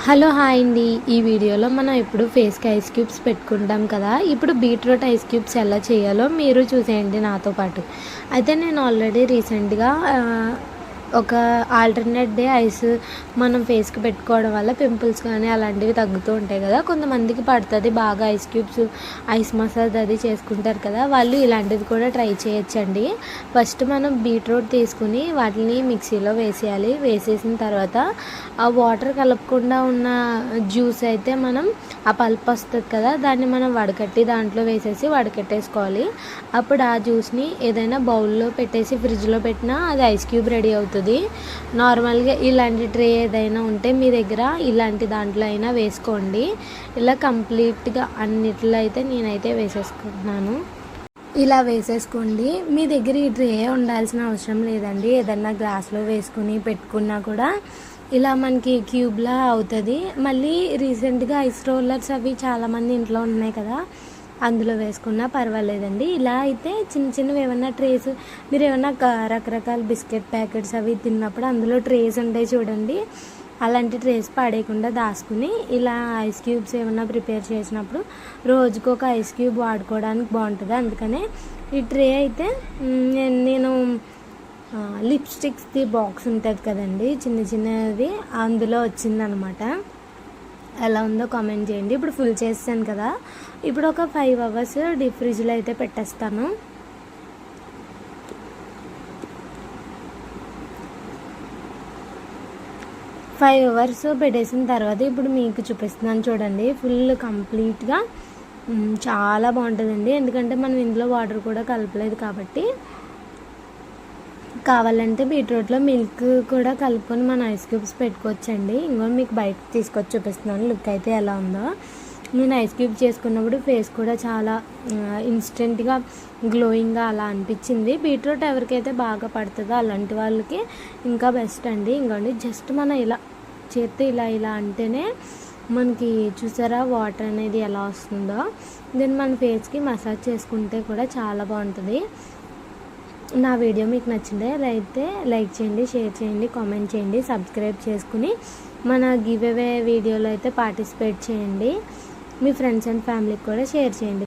Hello hi అండి. ఈ వీడియోలో మనం ఇప్పుడు ఫేస్కి ఐస్ క్యూబ్స్ పెట్టుకుంటాం కదా. ఇప్పుడు బీట్రూట్ ఐస్ క్యూబ్స్ ఎలా చేయాలో మీరు చూసేయండి నాతో పాటు. అయితే నేను ఆల్రెడీ రీసెంట్గా ఒక ఆల్టర్నేట్ డే ఐస్ మనం ఫేస్కి పెట్టుకోవడం వల్ల పింపుల్స్ కానీ అలాంటివి తగ్గుతూ ఉంటాయి కదా. కొంతమందికి పడుతుంది బాగా ఐస్ క్యూబ్స్, ఐస్ మసాజ్ అది చేసుకుంటారు కదా, వాళ్ళు ఇలాంటిది కూడా ట్రై చేయొచ్చండి. ఫస్ట్ మనం బీట్రూట్ తీసుకుని వాటిని మిక్సీలో వేసేయాలి. వేసేసిన తర్వాత ఆ వాటర్ కలపకుండా ఉన్న జ్యూస్ అయితే మనం ఆ పల్ప్ వస్తుంది కదా, దాన్ని మనం వడకట్టి దాంట్లో వేసేసి వడకట్టేసుకోవాలి. అప్పుడు ఆ జ్యూస్ని ఏదైనా బౌల్లో పెట్టేసి ఫ్రిడ్జ్లో పెట్టినా అది ఐస్ క్యూబ్ రెడీ అవుతుంది. నార్మల్గా ఇలాంటి ట్రే ఏదైనా ఉంటే మీ దగ్గర ఇలాంటి దాంట్లో అయినా వేసుకోండి. ఇలా కంప్లీట్గా అన్నిట్లో అయితే నేనైతే వేసేసుకుంటున్నాను. ఇలా వేసేసుకోండి. మీ దగ్గర ఈ ట్రే ఉండాల్సిన అవసరం లేదండి. ఏదన్నా గ్లాస్లో వేసుకుని పెట్టుకున్నా కూడా ఇలా మనకి క్యూబ్లా అవుతుంది. మళ్ళీ రీసెంట్గా ఐస్ రోలర్స్ అవి చాలామంది ఇంట్లో ఉన్నాయి కదా, అందులో వేసుకున్నా పర్వాలేదండి. ఇలా అయితే చిన్న చిన్నవి ఏమన్నా ట్రేస్, మీరు ఏమన్నా రకరకాల బిస్కెట్ ప్యాకెట్స్ అవి తిన్నప్పుడు అందులో ట్రేస్ ఉంటాయి చూడండి, అలాంటి ట్రేస్ పడేయకుండా దాచుకుని ఇలా ఐస్ క్యూబ్స్ ఏమన్నా ప్రిపేర్ చేసినప్పుడు రోజుకు ఒక ఐస్ క్యూబ్ వాడుకోవడానికి బాగుంటుంది. అందుకనే ఈ ట్రే అయితే నేను లిప్స్టిక్స్ది బాక్స్ ఉంటుంది కదండి, చిన్న చిన్నది, అందులో వచ్చిందనమాట. ఎలా ఉందో కామెంట్ చేయండి. ఇప్పుడు ఫుల్ చేస్తాను కదా, ఇప్పుడు ఒక 5 అవర్స్ డీప్ ఫ్రిడ్జ్లో అయితే పెట్టేస్తాను. ఫైవ్ అవర్స్ పెట్టేసిన తర్వాత ఇప్పుడు మీకు చూపిస్తున్నాను చూడండి. ఫుల్ కంప్లీట్గా చాలా బాగుంటుందండి. ఎందుకంటే మనం ఇందులో వాటర్ కూడా కలపలేదు కాబట్టి. కావాలంటే బీట్రూట్లో మిల్క్ కూడా కలుపుకొని మన ఐస్ క్యూబ్స్ పెట్టుకోవచ్చండి. ఇంకో మీకు బయట తీసుకొచ్చి చూపిస్తున్నాను లుక్ అయితే ఎలా ఉందో. నేను ఐస్ క్యూబ్ చేసుకున్నప్పుడు ఫేస్ కూడా చాలా ఇన్స్టెంట్గా గ్లోయింగ్గా అలా అనిపించింది. బీట్రూట్ ఎవరికైతే బాగా పడుతుందో అలాంటి వాళ్ళకి ఇంకా బెస్ట్ అండి. ఇంకోండి జస్ట్ మనం ఇలా చేత్తో ఇలా అంటేనే మనకి చూసారా వాటర్ అనేది ఎలా వస్తుందో. దీన్ని మన ఫేస్కి మసాజ్ చేసుకుంటే కూడా చాలా బాగుంటుంది. నా వీడియో మీకు నచ్చిందే అయితే లైక్ చేయండి, షేర్ చేయండి, కామెంట్ చేయండి, సబ్స్క్రైబ్ చేసుకుని మన గివ్ అవే వీడియోలో అయితే పార్టిసిపేట్ చేయండి. మీ ఫ్రెండ్స్ అండ్ ఫ్యామిలీకి కూడా షేర్ చేయండి.